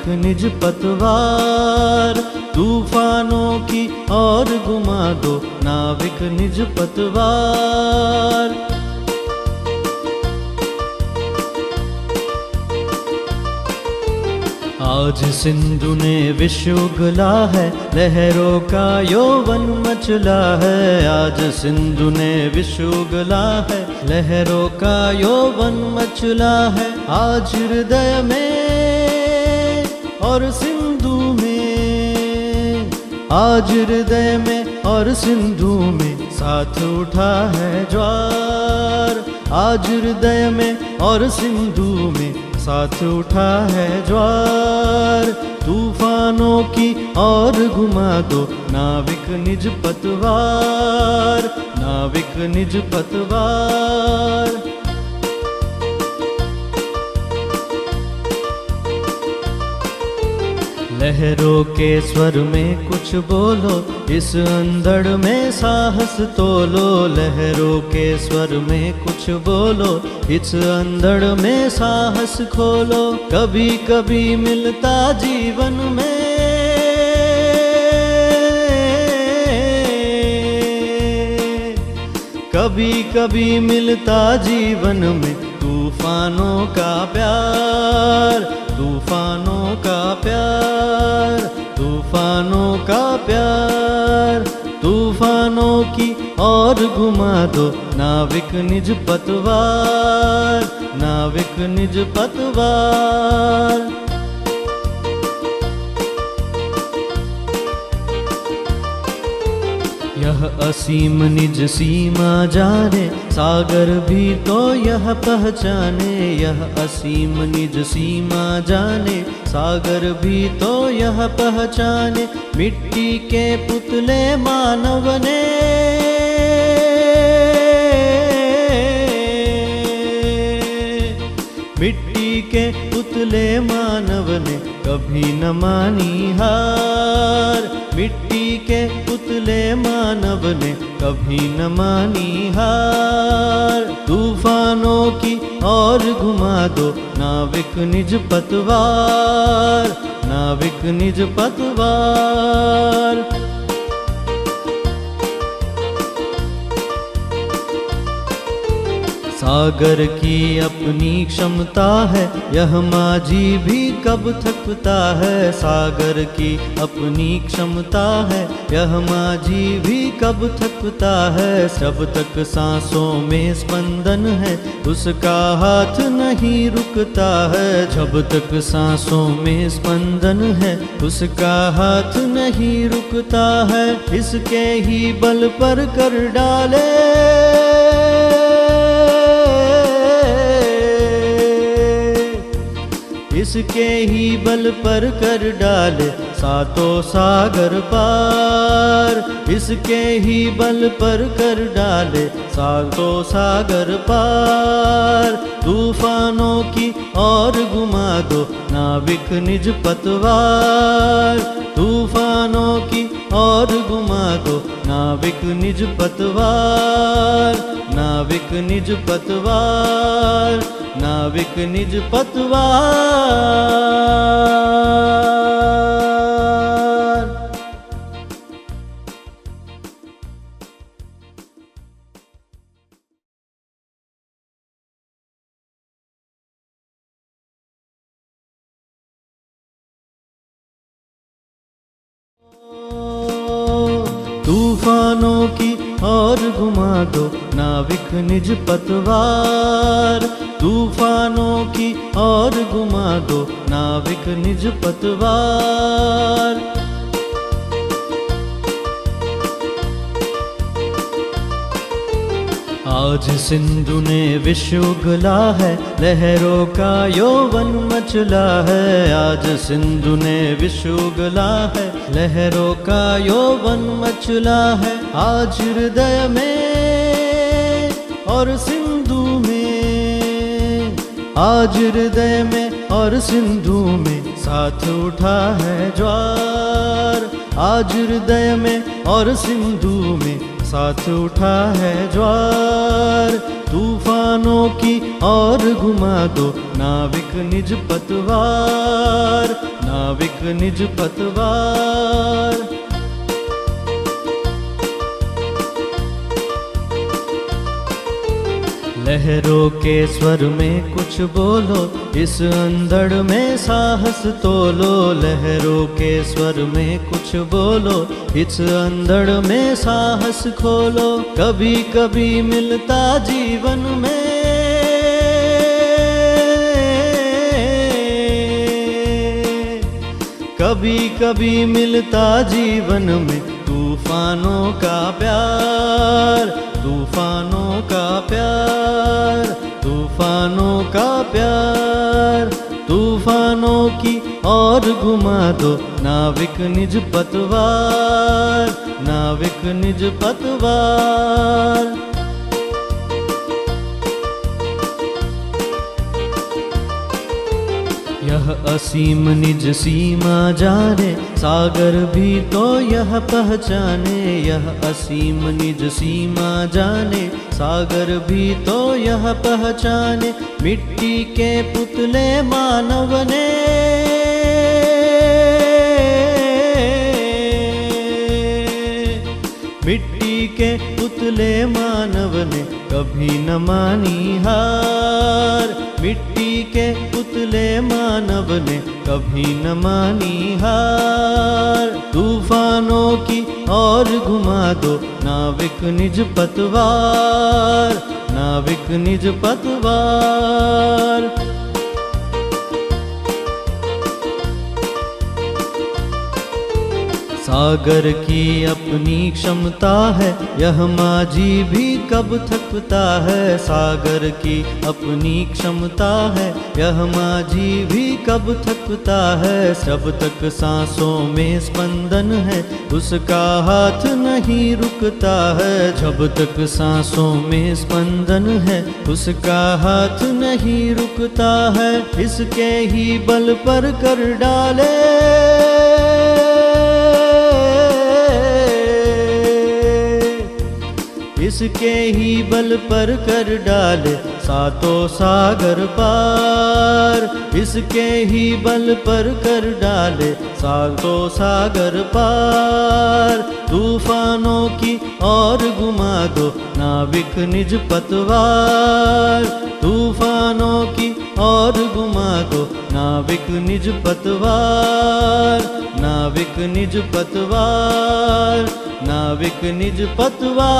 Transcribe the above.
नाविक निज पतवार, तूफानों की और घुमा दो नाविक निज पतवार। आज सिंधु ने विश्व उगला है, लहरों का यौवन मचला है। आज सिंधु ने विश्व उगला है, लहरों का यौवन मचला है। आज हृदय में और सिंधु में, आज हृदय में और सिंधु में साथ उठा है ज्वार। आज हृदय में और सिंधु में साथ उठा है ज्वार। तूफानों की और घुमा दो नाविक निज पतवार, नाविक निज पतवार। लहरों के स्वर में कुछ बोलो, इस अंधड़ में साहस तोलो। लहरों के स्वर में कुछ बोलो, इस अंधड़ में साहस खोलो। कभी कभी मिलता जीवन में, कभी कभी मिलता जीवन में तूफानों का प्यार, तूफानों का प्यार, तूफानों का प्यार। तूफानों की और घुमा दो नाविक निज पतवार, नाविक निज पतवार। यह असीम निज सीमा जाने, सागर भी तो यह पहचाने। यह असीम निज सीमा जाने, सागर भी तो यह पहचाने। मिट्टी के पुतले मानव ने, मिट्टी के पुतले मानव ने कभी न मानी हार। मिट्टी के पुतले मानव ने कभी न मानी हार। तूफानों की और घुमा दो नाविक निज पतवार, नाविक निज पतवार। सागर की अपनी क्षमता है, यह माझी भी कब थकता है। सागर की अपनी क्षमता है, यह माझी भी कब थकता है। जब तक सांसों में स्पंदन है, उसका हाथ नहीं रुकता है। जब तक सांसों में स्पंदन है, उसका हाथ नहीं रुकता है। इसके ही बल पर कर डाले, इसके ही बल पर कर डाले सातों सागर पार। इसके ही बल पर कर डाले सातों सागर पार। तूफानों की और घुमा दो नाविक निज पतवार, तूफानों की और घुमा दो नाविक निज पतवार, नाविक निज पतवार, नाविक निज पतवार। तूफानों की और घुमा दो नाविक निज पतवार, तूफानों की और घुमा दो नाविक निज पतवार। आज सिंधु ने विश्व उगला है, लहरों का यौवन मचला है। आज सिंधु ने विश्व उगला है, लहरों का यौवन मचला है। आज हृदय में और सिंधु में, आज हृदय में और सिंधु में साथ उठा है ज्वार। आज हृदय में और सिंधु में साथ उठा है ज्वार। तूफान तूफानों की और घुमा दो नाविक निज पतवार, नाविक निज पतवार। लहरों के स्वर में कुछ बोलो, इस अंधड़ में साहस तोलो। लहरों के स्वर में कुछ बोलो, इस अंधड़ में साहस खोलो। कभी कभी मिलता जीवन में, कभी कभी मिलता जीवन में तूफानों का प्यार, तूफानों का प्यार, तूफानों का प्यार। तूफानों की और घुमा दो नाविक निज पतवार, नाविक निज पतवार। यह असीम निज सीमा जाने, सागर भी तो यह पहचाने। यह असीम निज सीमा जाने, सागर भी तो यह पहचाने। मिट्टी के पुतले मानव ने, मिट्टी के पुतले मानव ने कभी न मानी हार। मिट्टी के पुतले मानव ने कभी न मानी हार। तूफानों की और घुमा दो नाविक निज पतवार, नाविक निज पतवार। सागर की अपनी क्षमता है, यह माझी भी कब थकता है। सागर की अपनी क्षमता है, यह माझी भी कब थकता है। जब तक सांसों में स्पंदन है, उसका हाथ नहीं रुकता है। जब तक सांसों में स्पंदन है, उसका हाथ नहीं रुकता है। इसके ही बल पर कर डाले, इसके ही बल पर कर डाले सातों सागर पार। इसके ही बल पर कर डाले सातों सागर पार। तूफानों की और घुमा दो नाविक निज पतवार, तूफानों की और घुमा दो नाविक निज पतवार, नाविक निज पतवार, नाविक निज पतवार।